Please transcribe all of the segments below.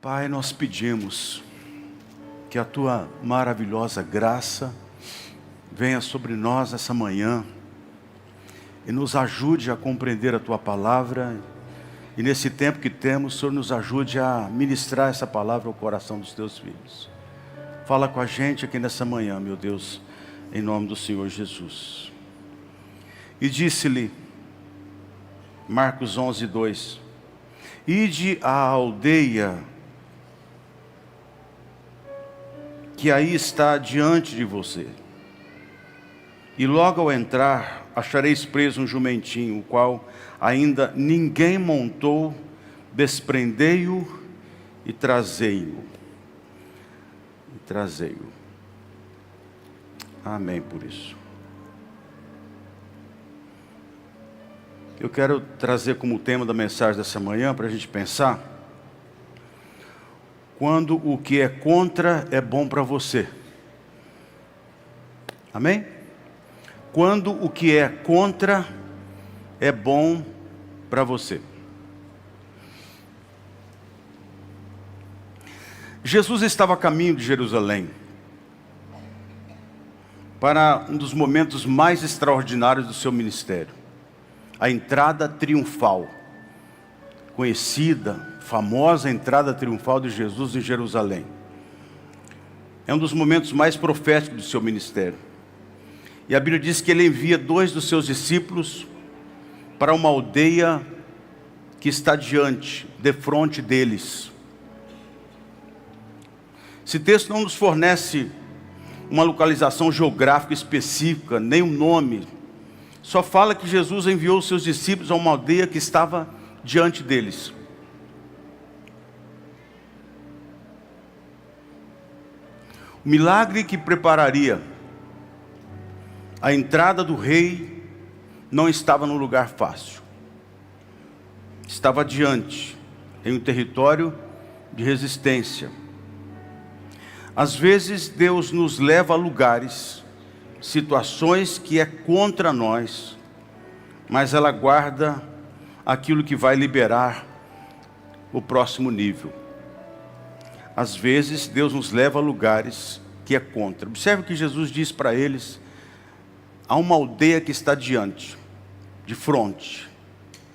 Pai, nós pedimos que a Tua maravilhosa graça venha sobre nós essa manhã e nos ajude a compreender a Tua palavra. E nesse tempo que temos, o Senhor nos ajude a ministrar essa palavra ao coração dos Teus filhos. Fala com a gente aqui nessa manhã, meu Deus, em nome do Senhor Jesus. E disse-lhe, Marcos 11, 2, ide à aldeia que aí está diante de você, e logo ao entrar achareis preso um jumentinho, o qual ainda ninguém montou, desprendei-o e trazei-o. Amém por isso. Eu quero trazer como tema da mensagem dessa manhã, para a gente pensar, quando o que é contra é bom para você. Amém? Quando o que é contra é bom para você. Jesus estava a caminho de Jerusalém para um dos momentos mais extraordinários do seu ministério. A entrada triunfal, conhecida, famosa entrada triunfal de Jesus em Jerusalém. É um dos momentos mais proféticos do seu ministério. E a Bíblia diz que ele envia 2 dos seus discípulos para uma aldeia que está diante, defronte deles. Esse texto não nos fornece uma localização geográfica específica, nem um nome. Só fala que Jesus enviou os seus discípulos a uma aldeia que estava diante deles. O milagre que prepararia a entrada do rei não estava num lugar fácil. Estava diante, em um território de resistência. Às vezes Deus nos leva a lugares, situações que é contra nós, mas ela guarda aquilo que vai liberar o próximo nível. Às vezes Deus nos leva a lugares que é contra. Observe o que Jesus diz para eles: há uma aldeia que está diante, de frente,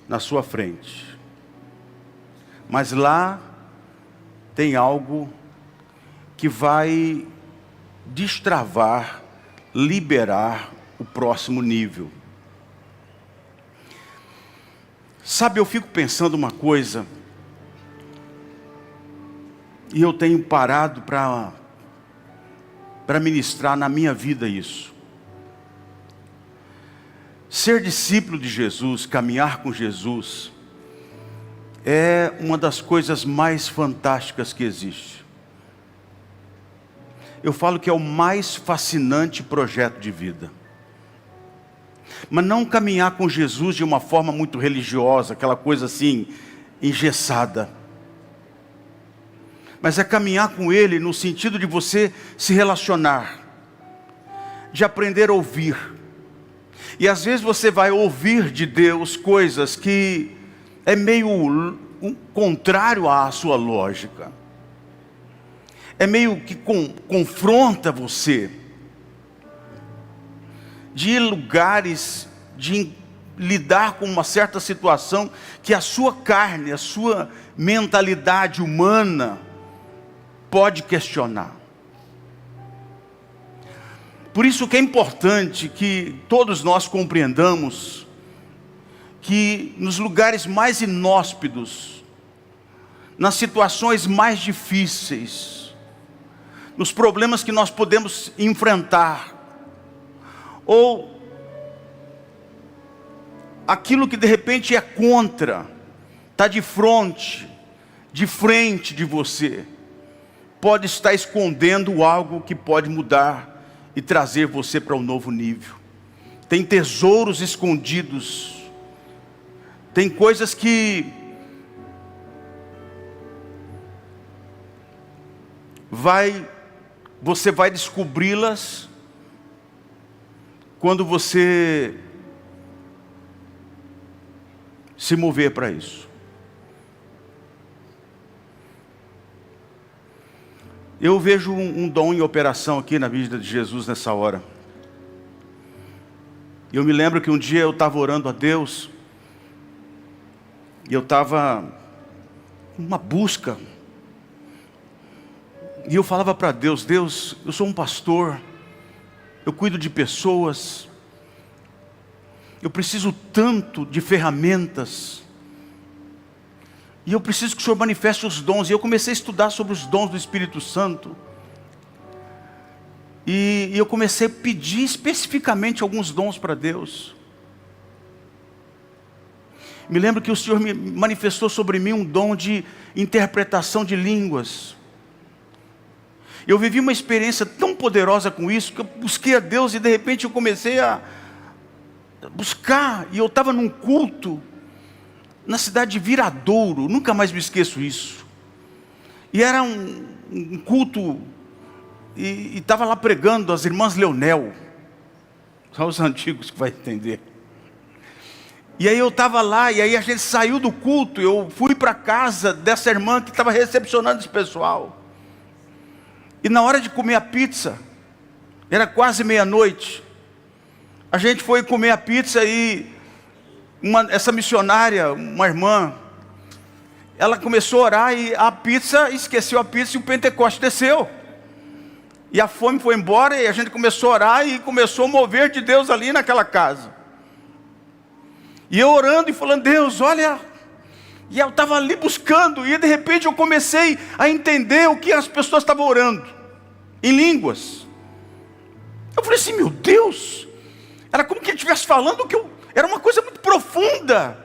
na sua frente. Mas lá tem algo que vai destravar, liberar o próximo nível. Sabe, eu fico pensando uma coisa, e eu tenho parado para ministrar na minha vida isso. Ser discípulo de Jesus, caminhar com Jesus, é uma das coisas mais fantásticas que existe. Eu falo que é o mais fascinante projeto de vida. Mas não caminhar com Jesus de uma forma muito religiosa, aquela coisa assim, engessada. Mas é caminhar com Ele no sentido de você se relacionar, de aprender a ouvir. E às vezes você vai ouvir de Deus coisas que é meio contrário à sua lógica. É meio que confronta você. De ir lugares, de lidar com uma certa situação que a sua carne, a sua mentalidade humana pode questionar. Por isso que é importante que todos nós compreendamos que nos lugares mais inóspitos, nas situações mais difíceis, nos problemas que nós podemos enfrentar, ou aquilo que de repente é contra, está de frente de você, pode estar escondendo algo que pode mudar e trazer você para um novo nível. Tem tesouros escondidos, tem coisas que você vai descobri-las quando você se mover para isso. Eu vejo um dom em operação aqui na vida de Jesus nessa hora. Eu me lembro que um dia eu estava orando a Deus, e eu estava numa busca, e eu falava para Deus: Deus, eu sou um pastor, eu cuido de pessoas, eu preciso tanto de ferramentas, e eu preciso que o Senhor manifeste os dons. E eu comecei a estudar sobre os dons do Espírito Santo, e eu comecei a pedir especificamente alguns dons para Deus. Me lembro que o Senhor me manifestou sobre mim um dom de interpretação de línguas. Eu vivi uma experiência tão poderosa com isso, que eu busquei a Deus, e de repente eu comecei a buscar, e eu estava num culto na cidade de Viradouro, nunca mais me esqueço isso. E era um culto, e estava lá pregando as irmãs Leonel, só os antigos que vão entender. E aí eu estava lá, e aí a gente saiu do culto, eu fui para a casa dessa irmã que estava recepcionando esse pessoal. E na hora de comer a pizza, era quase meia-noite, a gente foi comer a pizza, e essa missionária, uma irmã, ela começou a orar, e a pizza, esqueceu a pizza, e o Pentecoste desceu. E a fome foi embora, e a gente começou a orar, e começou a mover de Deus ali naquela casa. E eu orando e falando: Deus, olha. E eu estava ali buscando, e de repente eu comecei a entender o que as pessoas estavam orando, em línguas. Eu falei assim: meu Deus, era como que ele estivesse falando, era uma coisa muito profunda.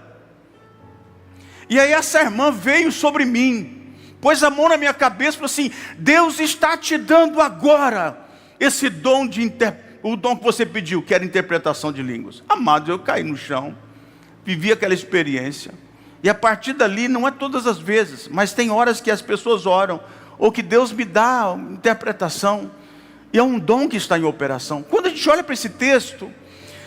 E aí essa irmã veio sobre mim, pôs a mão na minha cabeça e falou assim: Deus está te dando agora esse dom, o dom que você pediu, que era interpretação de línguas. Amados, eu caí no chão, vivi aquela experiência. E a partir dali, não é todas as vezes, mas tem horas que as pessoas oram, ou que Deus me dá interpretação, e é um dom que está em operação. Quando a gente olha para esse texto,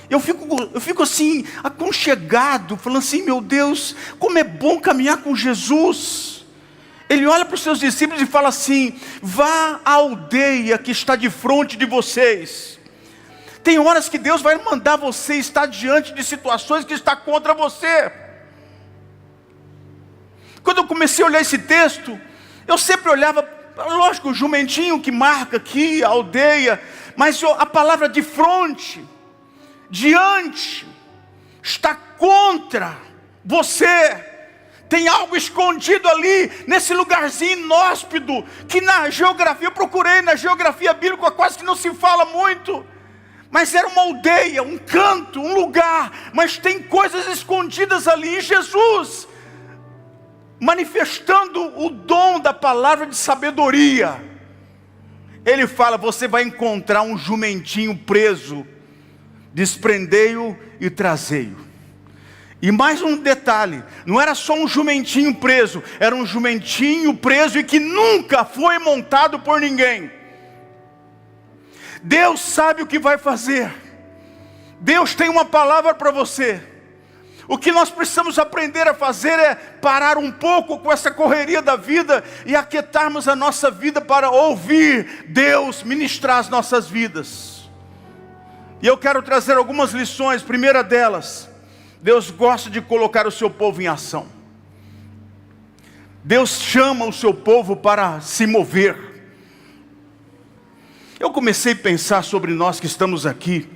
eu fico assim, aconchegado, falando assim: meu Deus, como é bom caminhar com Jesus. Ele olha para os seus discípulos e fala assim: vá à aldeia que está de frente de vocês. Tem horas que Deus vai mandar você estar diante de situações que está contra você. Quando eu comecei a olhar esse texto, eu sempre olhava, lógico, o jumentinho que marca aqui, a aldeia, mas a palavra de fronte, diante, está contra você. Tem algo escondido ali, nesse lugarzinho inóspito, que na geografia, eu procurei na geografia bíblica, quase que não se fala muito. Mas era uma aldeia, um canto, um lugar, mas tem coisas escondidas ali. E Jesus, manifestando o dom da palavra de sabedoria, Ele fala: você vai encontrar um jumentinho preso, desprendei-o e trazei-o. E mais um detalhe, não era só um jumentinho preso, era um jumentinho preso e que nunca foi montado por ninguém. Deus sabe o que vai fazer. Deus tem uma palavra para você. O que nós precisamos aprender a fazer é parar um pouco com essa correria da vida e aquietarmos a nossa vida para ouvir Deus ministrar as nossas vidas. E eu quero trazer algumas lições. Primeira delas, Deus gosta de colocar o seu povo em ação. Deus chama o seu povo para se mover. Eu comecei a pensar sobre nós que estamos aqui,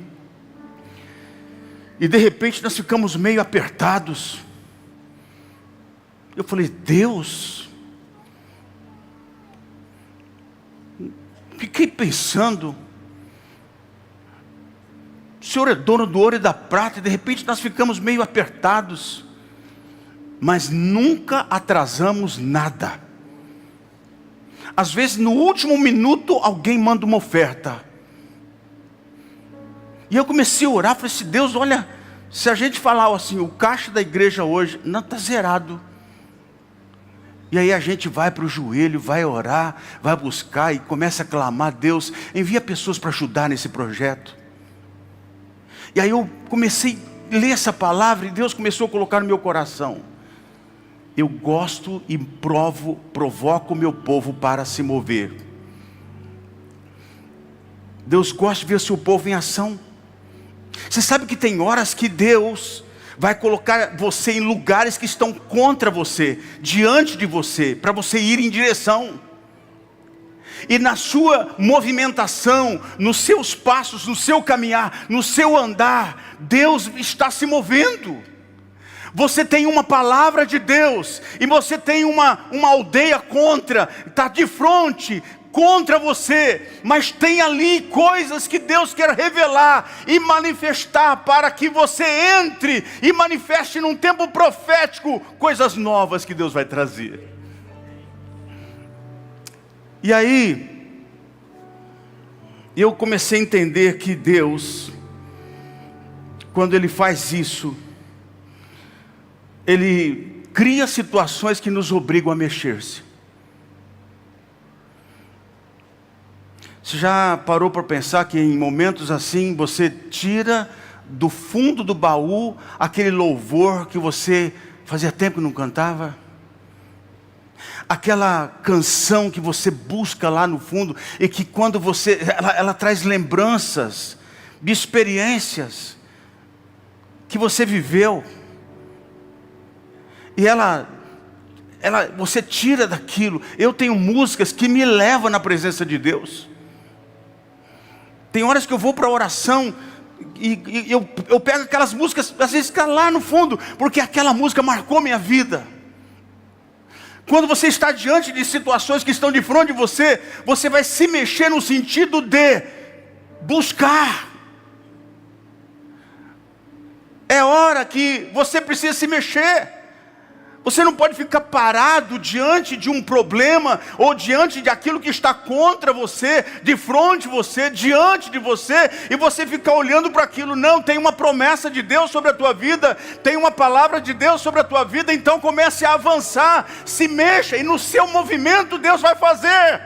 e de repente nós ficamos meio apertados. Eu falei: Deus, fiquei pensando, o Senhor é dono do ouro e da prata, e de repente nós ficamos meio apertados, mas nunca atrasamos nada. Às vezes no último minuto alguém manda uma oferta, e eu comecei a orar, falei assim: Deus, olha, se a gente falar assim, o caixa da igreja hoje não está zerado. E aí a gente vai para o joelho, vai orar, vai buscar e começa a clamar: Deus, envia pessoas para ajudar nesse projeto. E aí eu comecei a ler essa palavra, e Deus começou a colocar no meu coração: eu gosto e provoco o meu povo para se mover. Deus gosta de ver o seu povo em ação. Você sabe que tem horas que Deus vai colocar você em lugares que estão contra você, diante de você, para você ir em direção. E na sua movimentação, nos seus passos, no seu caminhar, no seu andar, Deus está se movendo. Você tem uma palavra de Deus, e você tem uma aldeia contra, está de frente contra você, mas tem ali coisas que Deus quer revelar e manifestar, para que você entre e manifeste num tempo profético coisas novas que Deus vai trazer. E aí eu comecei a entender que Deus, quando Ele faz isso, Ele cria situações que nos obrigam a mexer-se. Você já parou para pensar que em momentos assim, você tira do fundo do baú aquele louvor que você fazia tempo que não cantava? Aquela canção que você busca lá no fundo, e que quando você, ela traz lembranças de experiências que você viveu. E você tira daquilo. Eu tenho músicas que me levam na presença de Deus. Tem horas que eu vou para a oração e eu pego aquelas músicas, às vezes fica lá no fundo, porque aquela música marcou minha vida. Quando você está diante de situações que estão de frente de você, você vai se mexer no sentido de buscar. É hora que você precisa se mexer. Você não pode ficar parado diante de um problema, ou diante de aquilo que está contra você, de frente de você, diante de você, e você ficar olhando para aquilo. Não, tem uma promessa de Deus sobre a tua vida, tem uma palavra de Deus sobre a tua vida, então comece a avançar, se mexa, e no seu movimento Deus vai fazer.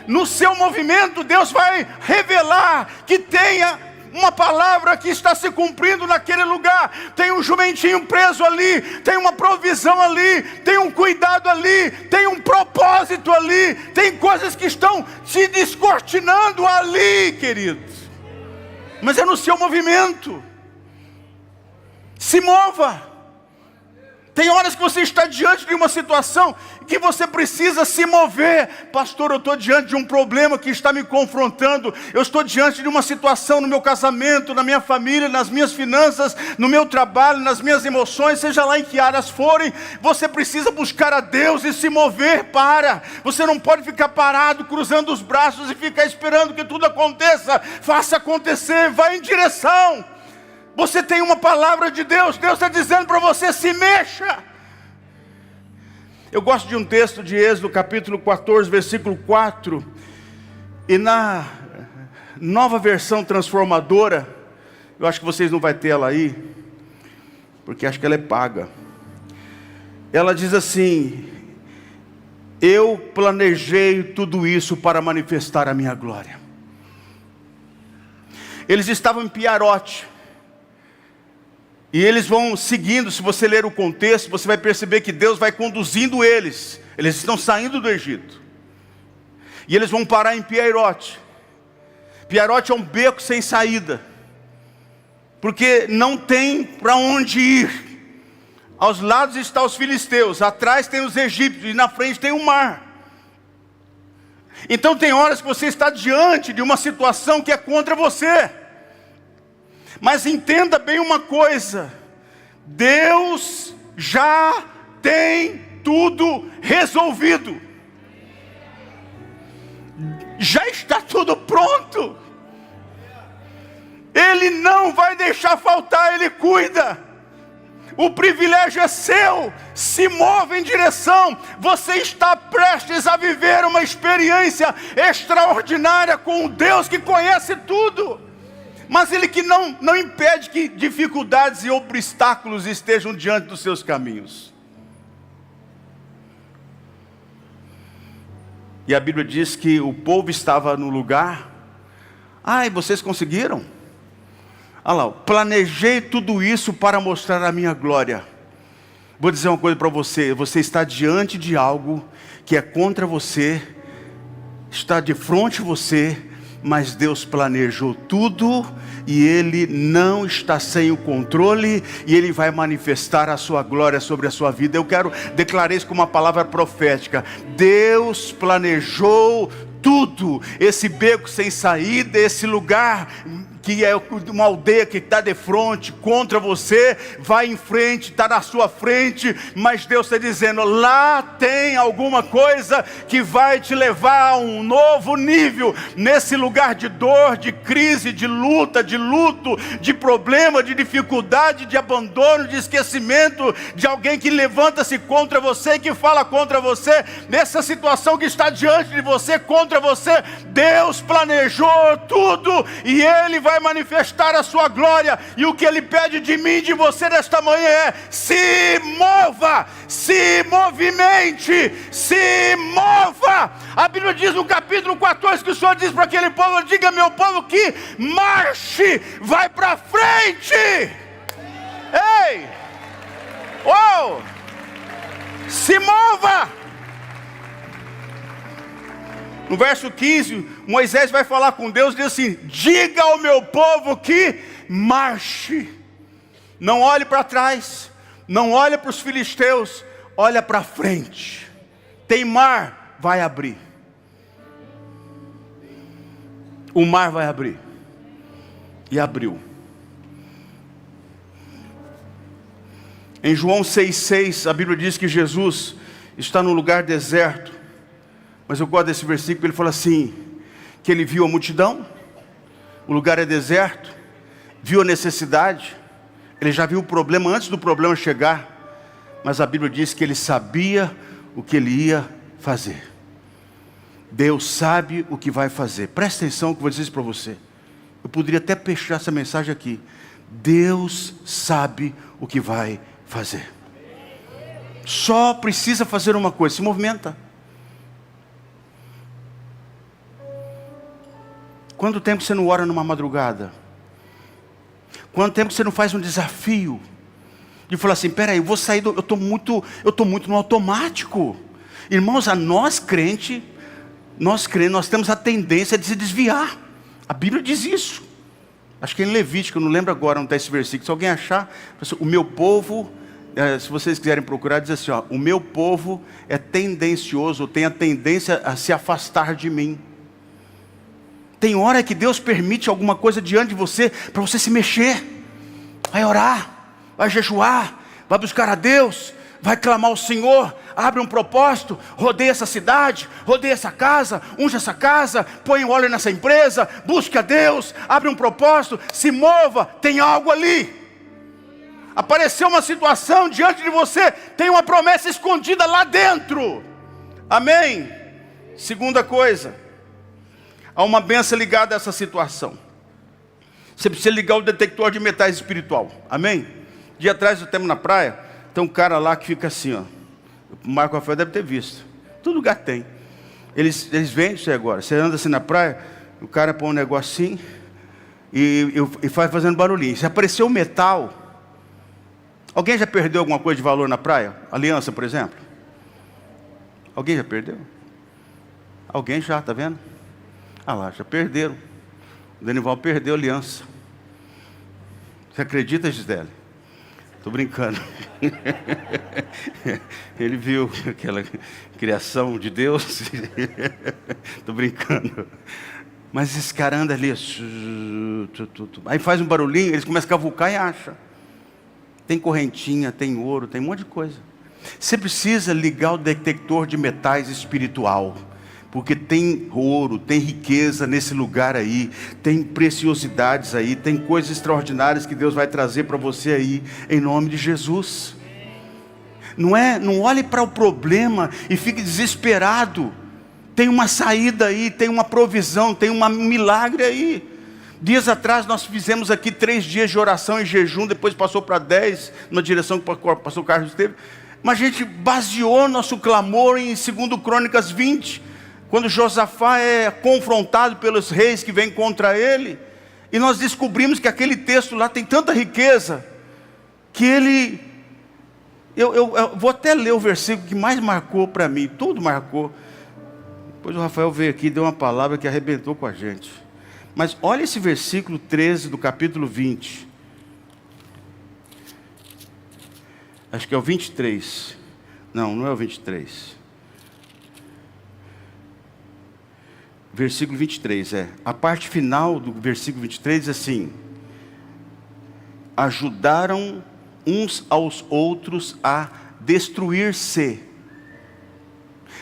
No seu movimento Deus vai revelar que tenha uma palavra que está se cumprindo naquele lugar. Tem um jumentinho preso ali, tem uma provisão ali, tem um cuidado ali, tem um propósito ali, tem coisas que estão se descortinando ali, queridos. Mas é no seu movimento. Se mova. Tem horas que você está diante de uma situação que você precisa se mover. Pastor, eu estou diante de um problema que está me confrontando. Eu estou diante de uma situação no meu casamento, na minha família, nas minhas finanças, no meu trabalho, nas minhas emoções, seja lá em que áreas forem. Você precisa buscar a Deus e se mover para. Você não pode ficar parado, cruzando os braços e ficar esperando que tudo aconteça. Faça acontecer, vá em direção. Você tem uma palavra de Deus, Deus está dizendo para você, se mexa. Eu gosto de um texto de Êxodo, capítulo 14, versículo 4. E na Nova Versão Transformadora, eu acho que vocês não vão ter ela aí, porque acho que ela é paga. Ela diz assim: eu planejei tudo isso para manifestar a minha glória. Eles estavam em Piarote. E eles vão seguindo. Se você ler o contexto, você vai perceber que Deus vai conduzindo eles. Eles estão saindo do Egito. E eles vão parar em Piarote. Piarote é um beco sem saída, porque não tem para onde ir. Aos lados estão os filisteus, atrás tem os egípcios, e na frente tem o mar. Então tem horas que você está diante de uma situação que é contra você. Mas entenda bem uma coisa: Deus já tem tudo resolvido. Já está tudo pronto. Ele não vai deixar faltar, Ele cuida. O privilégio é seu, se move em direção. Você está prestes a viver uma experiência extraordinária com um Deus que conhece tudo. Mas Ele que não impede que dificuldades e obstáculos estejam diante dos seus caminhos. E a Bíblia diz que o povo estava no lugar. Ai, vocês conseguiram? Olha lá, planejei tudo isso para mostrar a minha glória. Vou dizer uma coisa para você: você está diante de algo que é contra você, está de frente de você, mas Deus planejou tudo, e Ele não está sem o controle, e Ele vai manifestar a sua glória sobre a sua vida. Eu quero declarar isso como uma palavra profética. Deus planejou tudo, esse beco sem saída, esse lugar que é uma aldeia que está de frente contra você, vai em frente, está na sua frente, mas Deus está dizendo, lá tem alguma coisa que vai te levar a um novo nível, nesse lugar de dor, de crise, de luta, de luto, de problema, de dificuldade, de abandono, de esquecimento, de alguém que levanta-se contra você, que fala contra você, nessa situação que está diante de você, contra você. Deus planejou tudo, e Ele vai manifestar a sua glória, e o que Ele pede de mim e de você nesta manhã é: se mova, se movimente, se mova. A Bíblia diz no capítulo 14 que o Senhor diz para aquele povo: diga meu povo que marche, vai para frente. Ei, oh, se mova. No verso 15, Moisés vai falar com Deus e diz assim: diga ao meu povo que marche. Não olhe para trás, não olhe para os filisteus, olha para frente. Tem mar, vai abrir. O mar vai abrir. E abriu. Em João 6,6, a Bíblia diz que Jesus está num lugar deserto. Mas eu gosto desse versículo, ele fala assim, que ele viu a multidão, o lugar é deserto, viu a necessidade, ele já viu o problema antes do problema chegar, mas a Bíblia diz que ele sabia o que ele ia fazer. Deus sabe o que vai fazer. Presta atenção no que eu vou dizer isso para você. Eu poderia até fechar essa mensagem aqui. Deus sabe o que vai fazer. Só precisa fazer uma coisa: se movimenta. Quanto tempo você não ora numa madrugada? Quanto tempo você não faz um desafio de falar assim: peraí, eu vou sair eu estou muito no automático. Irmãos, nós crentes, nós temos a tendência de se desviar. A Bíblia diz isso. Acho que é em Levítico, eu não lembro agora onde está esse versículo. Se alguém achar, o meu povo, se vocês quiserem procurar, diz assim, ó: o meu povo é tendencioso, tem a tendência a se afastar de mim. Tem hora que Deus permite alguma coisa diante de você, para você se mexer. Vai orar, vai jejuar, vai buscar a Deus, vai clamar ao Senhor, abre um propósito, rodeia essa cidade, rodeia essa casa, unja essa casa, põe um óleo nessa empresa, busque a Deus, abre um propósito, se mova, tem algo ali. Apareceu uma situação diante de você, tem uma promessa escondida lá dentro. Amém? Segunda coisa, há uma bênção ligada a essa situação. Você precisa ligar o detector de metais espiritual. Amém? Dia atrás eu estava na praia, tem um cara lá que fica assim, ó. O Marco Rafael deve ter visto. Todo lugar tem. Eles vendem isso aí agora. Você anda assim na praia, o cara põe um negocinho e faz fazendo barulhinho. Se apareceu um metal. Alguém já perdeu alguma coisa de valor na praia? Aliança, por exemplo? Alguém já perdeu? Alguém já, tá vendo? Ah lá, já perderam. O Denival perdeu a aliança. Você acredita, Gisele? Estou brincando. Ele viu aquela criação de Deus. Estou brincando. Mas esse cara anda ali. Aí faz um barulhinho, eles começam a cavucar e acham. Tem correntinha, tem ouro, tem um monte de coisa. Você precisa ligar o detector de metais espiritual. Porque tem ouro, tem riqueza nesse lugar aí, tem preciosidades aí, tem coisas extraordinárias que Deus vai trazer para você aí, em nome de Jesus. Não olhe para o problema e fique desesperado. Tem uma saída aí, tem uma provisão, tem um milagre aí. Dias atrás nós fizemos aqui 3 dias de oração e jejum, depois passou para 10, na direção que o pastor Carlos esteve. Mas a gente baseou nosso clamor em 2 Crônicas 20, quando Josafá é confrontado pelos reis que vêm contra ele, e nós descobrimos que aquele texto lá tem tanta riqueza, que ele, eu vou até ler o versículo que mais marcou para mim, tudo marcou. Depois o Rafael veio aqui e deu uma palavra que arrebentou com a gente. Mas olha esse versículo 13 do capítulo 20. Acho que é o 23. Não, não é o 23. Versículo 23, a parte final do versículo 23 diz assim: ajudaram uns aos outros a destruir-se.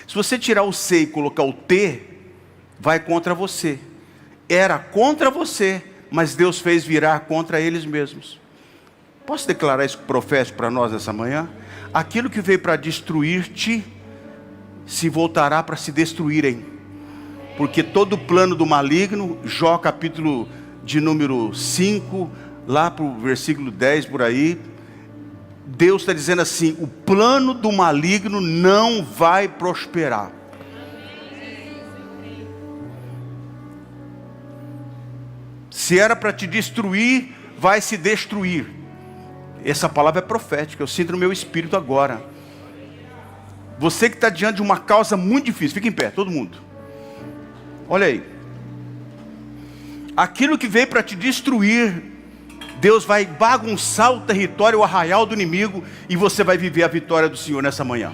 Se você tirar o C e colocar o T, vai contra você. Era contra você, mas Deus fez virar contra eles mesmos. Posso declarar isso profético para nós nessa manhã? Aquilo que veio para destruir-te, se voltará para se destruírem. Porque todo o plano do maligno, Jó capítulo de número 5, lá para o versículo 10 por aí, Deus está dizendo assim: o plano do maligno não vai prosperar. Se era para te destruir, vai se destruir. Essa palavra é profética, eu sinto no meu espírito agora. Você que está diante de uma causa muito difícil, fica em pé, todo mundo. Olha aí. Aquilo que veio para te destruir, Deus vai bagunçar o território, o arraial do inimigo, e você vai viver a vitória do Senhor nessa manhã.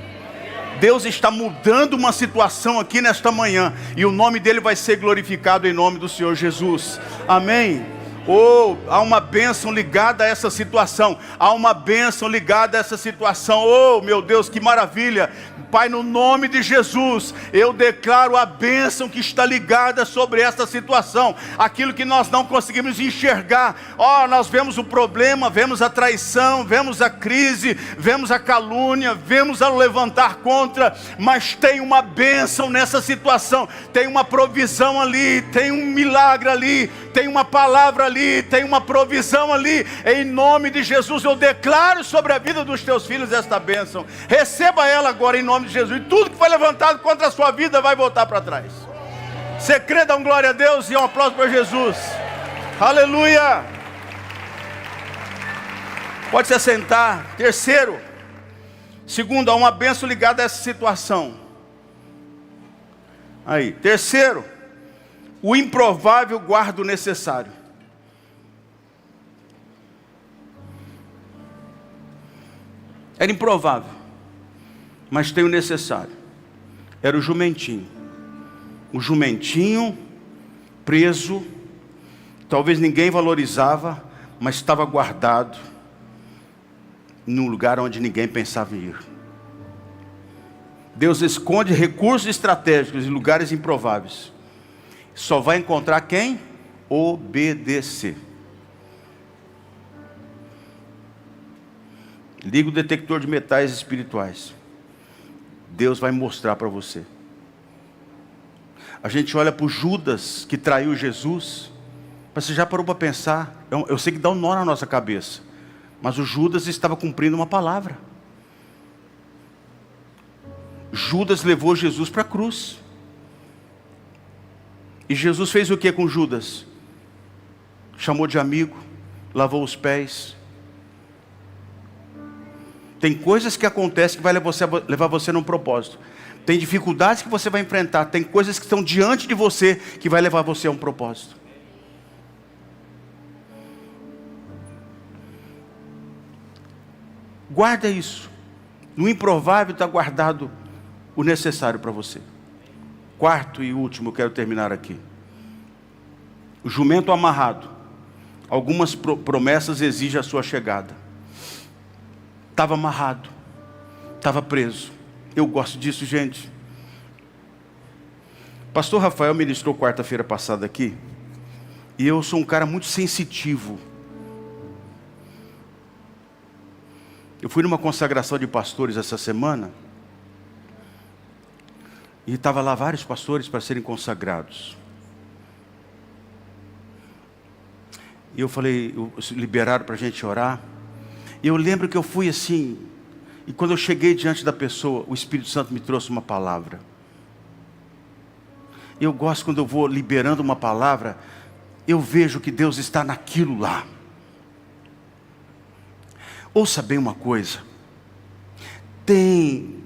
Deus está mudando uma situação aqui nesta manhã, e o nome dele vai ser glorificado em nome do Senhor Jesus. Amém? Oh, há uma bênção ligada a essa situação. Há uma bênção ligada a essa situação. Oh, meu Deus, que maravilha. Pai, no nome de Jesus, eu declaro a bênção que está ligada sobre essa situação. Aquilo que nós não conseguimos enxergar. Oh, nós vemos o problema, vemos a traição, vemos a crise, vemos a calúnia, vemos a levantar contra. Mas tem uma bênção nessa situação. Tem uma provisão ali, tem um milagre ali, tem uma palavra ali, tem uma provisão ali. Em nome de Jesus eu declaro sobre a vida dos teus filhos esta bênção. Receba ela agora em nome de Jesus. E tudo que foi levantado contra a sua vida vai voltar para trás. Você crê, dá um glória a Deus e um aplauso para Jesus. Aleluia. Pode se assentar. Terceiro, segundo, há uma bênção ligada a essa situação. Aí, terceiro, o improvável guarda o necessário. Era improvável, mas tem o necessário. Era o jumentinho. O jumentinho preso, talvez ninguém valorizava, mas estava guardado num lugar onde ninguém pensava em ir. Deus esconde recursos estratégicos em lugares improváveis. Só vai encontrar quem? Obedecer. Liga o detector de metais espirituais. Deus vai mostrar para você. A gente olha para o Judas que traiu Jesus. Mas você já parou para pensar? Eu sei que dá um nó na nossa cabeça. Mas o Judas estava cumprindo uma palavra. Judas levou Jesus para a cruz. E Jesus fez o que com Judas? Chamou de amigo, lavou os pés. Tem coisas que acontecem que vai levar você num propósito. Tem dificuldades que você vai enfrentar. Tem coisas que estão diante de você que vai levar você a um propósito. Guarda isso. No improvável está guardado o necessário para você. Quarto e último, eu quero terminar aqui. O jumento amarrado. Algumas promessas exigem a sua chegada. Estava amarrado, estava preso. Eu gosto disso, gente. Pastor Rafael ministrou quarta-feira passada aqui. E eu sou um cara muito sensitivo. Eu fui numa consagração de pastores essa semana. E estava lá vários pastores para serem consagrados. E eu falei, liberaram para a gente orar. E eu lembro que eu fui assim, e quando eu cheguei diante da pessoa, o Espírito Santo me trouxe uma palavra. Eu gosto quando eu vou liberando uma palavra, eu vejo que Deus está naquilo lá. Ouça bem uma coisa, tem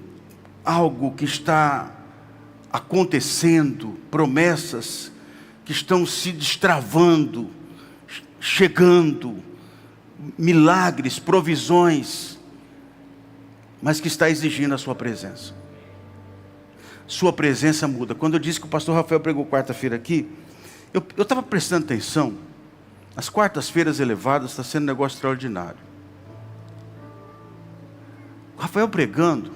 algo que está acontecendo, promessas que estão se destravando, chegando, milagres, provisões, mas que está exigindo a sua presença. Sua presença muda. Quando eu disse que o pastor Rafael pregou quarta-feira aqui, eu estava prestando atenção. As quartas-feiras elevadas está sendo um negócio extraordinário. O Rafael pregando,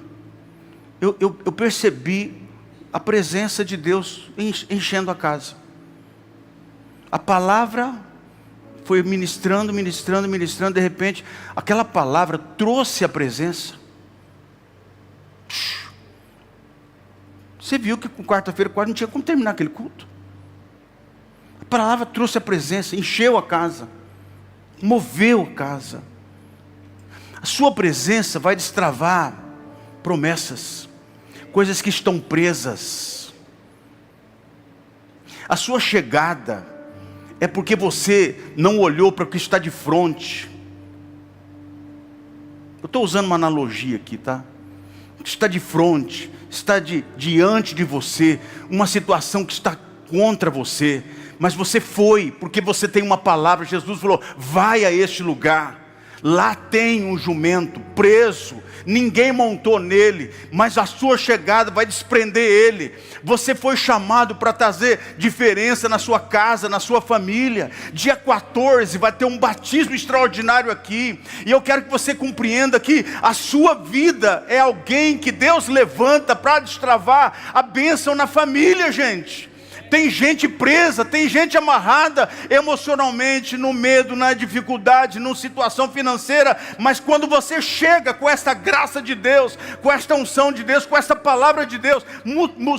eu percebi a presença de Deus enchendo a casa. A palavra foi ministrando, de repente, aquela palavra trouxe a presença. Você viu que com quarta-feira quase não tinha como terminar aquele culto. A palavra trouxe a presença, encheu a casa, moveu a casa. A sua presença vai destravar promessas, coisas que estão presas. A sua chegada é porque você não olhou para o que está de frente. Eu estou usando uma analogia aqui, tá? O que está de frente, está diante de você, uma situação que está contra você, mas você foi, porque você tem uma palavra. Jesus falou: vai a este lugar, lá tem um jumento preso, ninguém montou nele, mas a sua chegada vai desprender ele. Você foi chamado para trazer diferença na sua casa, na sua família. Dia 14 vai ter um batismo extraordinário aqui, e eu quero que você compreenda que a sua vida é alguém que Deus levanta para destravar a bênção na família, gente. Tem gente presa, tem gente amarrada emocionalmente, no medo, na dificuldade, numa situação financeira. Mas quando você chega com essa graça de Deus, com esta unção de Deus, com essa palavra de Deus,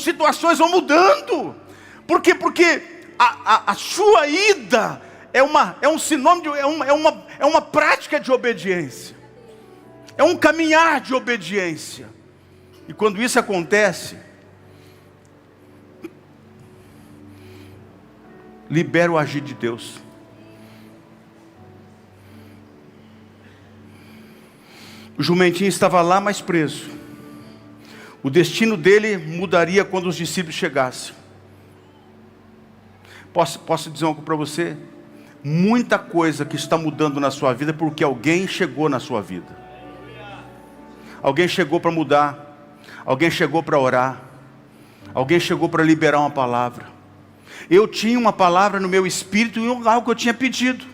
situações vão mudando. Por quê? Porque a sua ida é um sinônimo, é uma prática de obediência. É um caminhar de obediência. E quando isso acontece, libera o agir de Deus. O jumentinho estava lá, mas preso. O destino dele mudaria quando os discípulos chegassem. Posso dizer algo para você? Muita coisa que está mudando na sua vida porque alguém chegou na sua vida. Alguém chegou para mudar. Alguém chegou para orar. Alguém chegou para liberar uma palavra. Eu tinha uma palavra no meu espírito e algo que eu tinha pedido.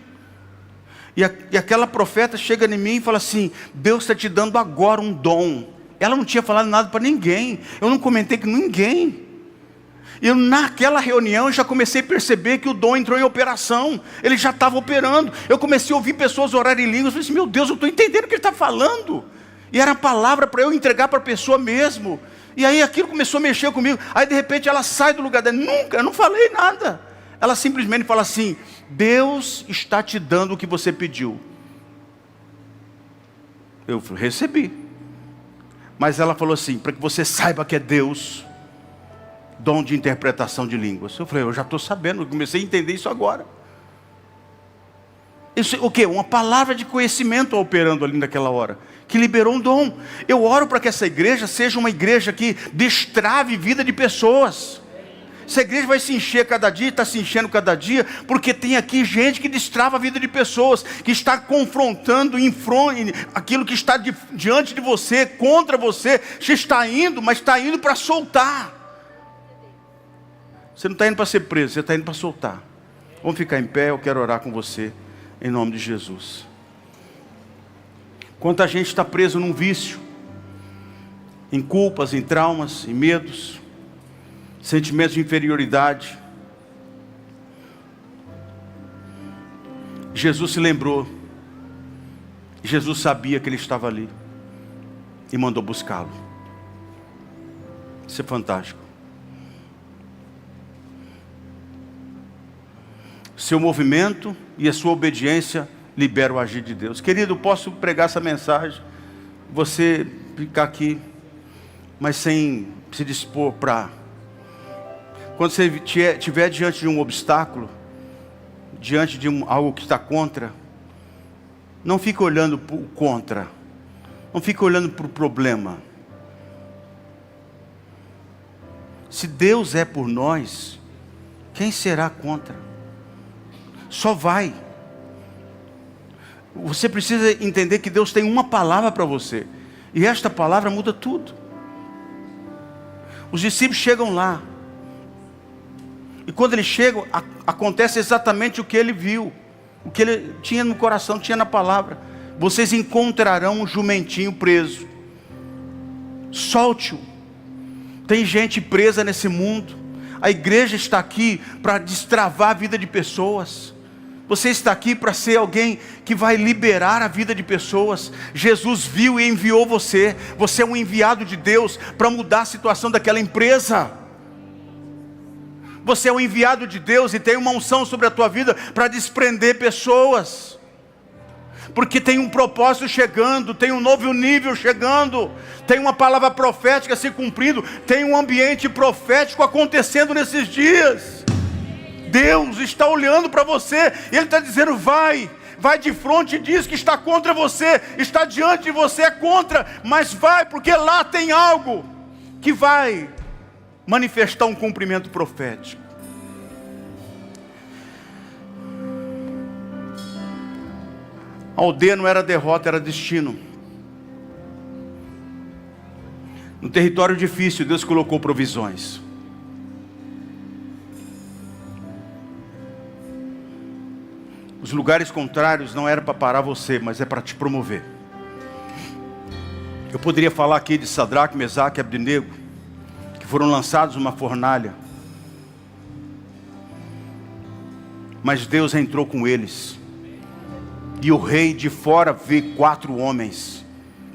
E aquela profeta chega em mim e fala assim: Deus está te dando agora um dom. Ela não tinha falado nada para ninguém. Eu não comentei com ninguém. Eu naquela reunião já comecei a perceber que o dom entrou em operação. Ele já estava operando. Eu comecei a ouvir pessoas orarem em línguas. Eu falei assim: meu Deus, eu estou entendendo o que ele está falando. E era a palavra para eu entregar para a pessoa mesmo. E aí aquilo começou a mexer comigo. Aí de repente ela sai do lugar dela. Nunca, eu não falei nada. Ela simplesmente fala assim: Deus está te dando o que você pediu. Eu recebi. Mas ela falou assim: para que você saiba que é Deus, dom de interpretação de línguas. Eu falei: eu já estou sabendo, eu comecei a entender isso agora. Isso, o quê? Uma palavra de conhecimento operando ali naquela hora, que liberou um dom. Eu oro para que essa igreja seja uma igreja que destrave vida de pessoas. Essa igreja vai se encher cada dia, está se enchendo cada dia, porque tem aqui gente que destrava a vida de pessoas, que está confrontando aquilo que está diante de você, contra você. Você está indo, mas está indo para soltar. Você não está indo para ser preso, você está indo para soltar. Vamos ficar em pé, eu quero orar com você, em nome de Jesus. Quanta gente está preso num vício, em culpas, em traumas, em medos, sentimentos de inferioridade. Jesus se lembrou. Jesus sabia que ele estava ali e mandou buscá-lo. Isso é fantástico. Seu movimento e a sua obediência libera o agir de Deus. Querido, posso pregar essa mensagem, você ficar aqui, mas sem se dispor para... Quando você estiver diante de um obstáculo, diante de algo que está contra, não fique olhando para o contra, não fique olhando para o problema. Se Deus é por nós, Quem será contra? Só vai. Você precisa entender que Deus tem uma palavra para você. E esta palavra muda tudo. Os discípulos chegam lá. E quando eles chegam, acontece exatamente o que ele viu. O que ele tinha no coração, tinha na palavra. Vocês encontrarão um jumentinho preso. Solte-o. Tem gente presa nesse mundo. A igreja está aqui para destravar a vida de pessoas. Você está aqui para ser alguém que vai liberar a vida de pessoas. Jesus viu e enviou você. Você é um enviado de Deus para mudar a situação daquela empresa. Você é um enviado de Deus e tem uma unção sobre a tua vida para desprender pessoas. Porque tem um propósito chegando, tem um novo nível chegando, tem uma palavra profética se cumprindo, tem um ambiente profético acontecendo nesses dias. Deus está olhando para você e Ele está dizendo: vai de frente e diz que está contra você, está diante de você, é contra, mas vai, porque lá tem algo que vai manifestar um cumprimento profético. A aldeia não era derrota, era destino. No território difícil, Deus colocou provisões. Os lugares contrários não eram para parar você, mas é para te promover. Eu poderia falar aqui de Sadraque, Mesaque e Abdenego, que foram lançados numa fornalha. Mas Deus entrou com eles. E o rei de fora vê 4 homens.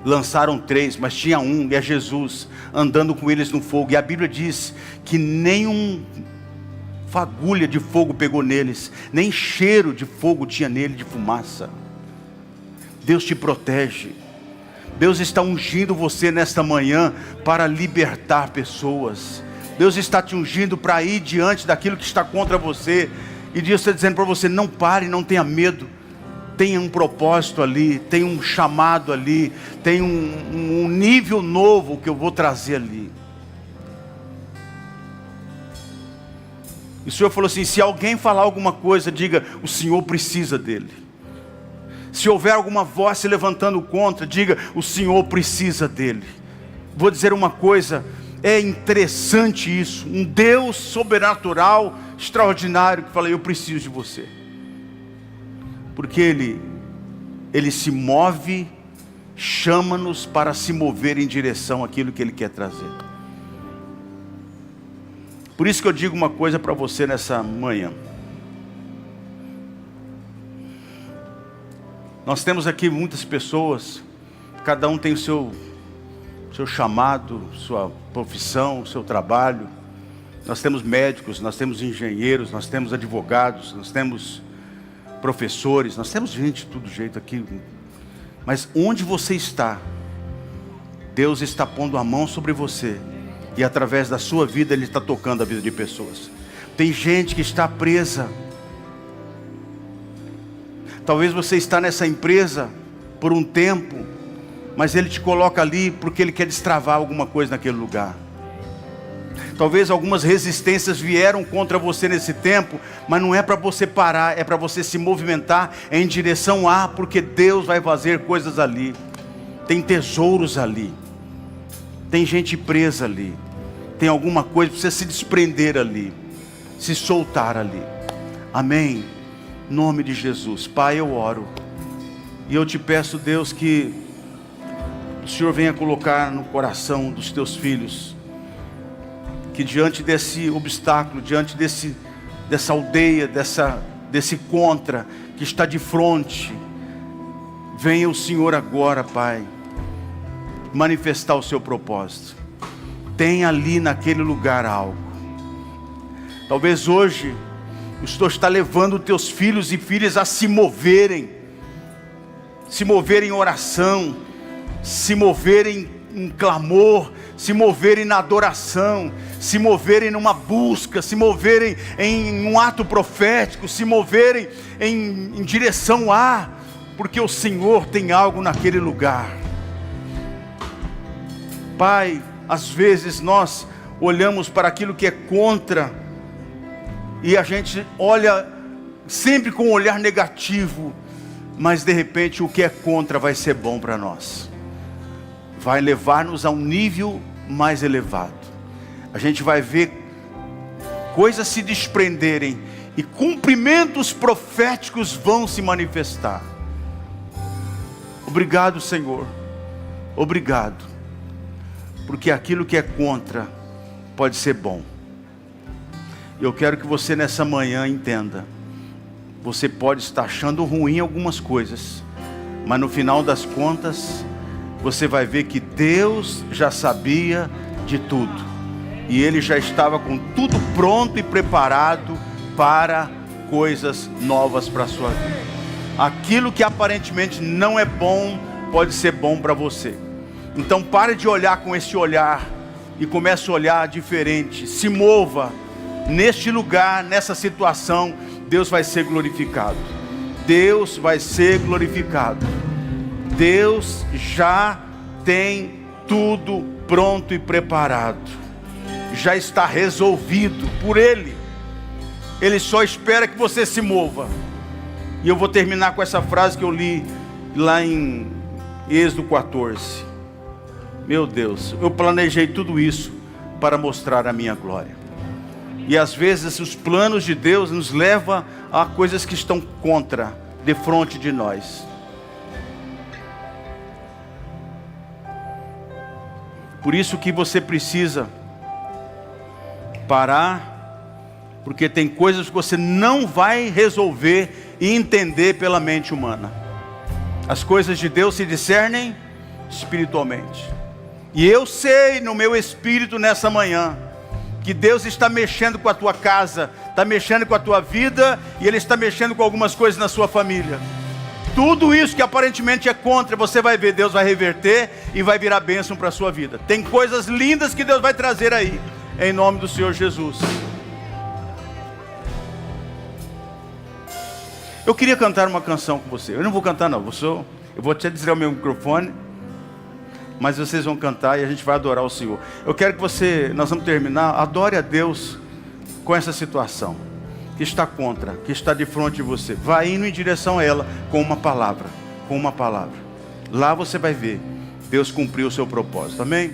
Lançaram 3, mas tinha um, e é Jesus, andando com eles no fogo. E a Bíblia diz que nenhum fagulha de fogo pegou neles, nem cheiro de fogo tinha nele, de fumaça. Deus te protege. Deus está ungindo você nesta manhã para libertar pessoas. Deus está te ungindo para ir diante daquilo que está contra você. E Deus está dizendo para você: não pare, não tenha medo. Tem um propósito ali, tem um chamado ali, tem um nível novo que eu vou trazer ali. E o Senhor falou assim: se alguém falar alguma coisa, diga: o Senhor precisa dele. Se houver alguma voz se levantando contra, diga: o Senhor precisa dele. Vou dizer uma coisa, é interessante isso. Um Deus sobrenatural, extraordinário, que fala: eu preciso de você. Porque Ele se move, chama-nos para se mover em direção àquilo que Ele quer trazer. Por isso que eu digo uma coisa para você nessa manhã. Nós temos aqui muitas pessoas, cada um tem o seu chamado, sua profissão, seu trabalho. Nós temos médicos, nós temos engenheiros, nós temos advogados, nós temos professores, nós temos gente de todo jeito aqui. Mas onde você está, Deus está pondo a mão sobre você. E através da sua vida Ele está tocando a vida de pessoas. Tem gente que está presa. Talvez você está nessa empresa por um tempo, mas Ele te coloca ali porque Ele quer destravar alguma coisa naquele lugar. Talvez algumas resistências vieram contra você nesse tempo, mas não é para você parar, é para você se movimentar em direção a, porque Deus vai fazer coisas ali. Tem tesouros ali. Tem gente presa ali. Tem alguma coisa que precisa se desprender ali, se soltar ali. Amém? Em nome de Jesus. Pai, eu oro e eu te peço, Deus, que o Senhor venha colocar no coração dos teus filhos, que diante desse obstáculo, diante dessa aldeia, desse contra que está de frente, venha o Senhor agora, Pai, manifestar o seu propósito. Tem ali naquele lugar algo. Talvez hoje o Senhor está levando teus filhos e filhas a se moverem em oração, se moverem em clamor, se moverem na adoração, se moverem numa busca, se moverem em um ato profético, se moverem em direção a, porque o Senhor tem algo naquele lugar. Pai, às vezes nós olhamos para aquilo que é contra e a gente olha sempre com um olhar negativo, mas de repente o que é contra vai ser bom para nós, vai levar-nos a um nível mais elevado. A gente vai ver coisas se desprenderem e cumprimentos proféticos vão se manifestar. Obrigado, Senhor, obrigado, porque aquilo que é contra pode ser bom. Eu quero que você nessa manhã entenda, você pode estar achando ruim algumas coisas, mas no final das contas, você vai ver que Deus já sabia de tudo, e Ele já estava com tudo pronto e preparado para coisas novas para a sua vida. Aquilo que aparentemente não é bom, pode ser bom para você. Então pare de olhar com esse olhar e comece a olhar diferente. Se mova neste lugar, nessa situação. Deus vai ser glorificado. Deus vai ser glorificado. Deus já tem tudo pronto e preparado. Já está resolvido por Ele. Ele só espera que você se mova. E eu vou terminar com essa frase que eu li lá em Êxodo 14. Meu Deus, eu planejei tudo isso para mostrar a minha glória. E às vezes os planos de Deus nos levam a coisas que estão contra, de frente de nós. Por isso que você precisa parar, porque tem coisas que você não vai resolver e entender pela mente humana. As coisas de Deus se discernem espiritualmente. E eu sei no meu espírito nessa manhã, que Deus está mexendo com a tua casa, está mexendo com a tua vida, e Ele está mexendo com algumas coisas na sua família. Tudo isso que aparentemente é contra, você vai ver, Deus vai reverter e vai virar bênção para a sua vida. Tem coisas lindas que Deus vai trazer aí, em nome do Senhor Jesus. Eu queria cantar uma canção com você. Eu não vou cantar não, eu vou até desligar o meu microfone, mas vocês vão cantar e a gente vai adorar o Senhor. Eu quero que você, nós vamos terminar, adore a Deus com essa situação que está contra, que está de frente de você. Vai indo em direção a ela com uma palavra, com uma palavra. Lá você vai ver Deus cumpriu o seu propósito, amém?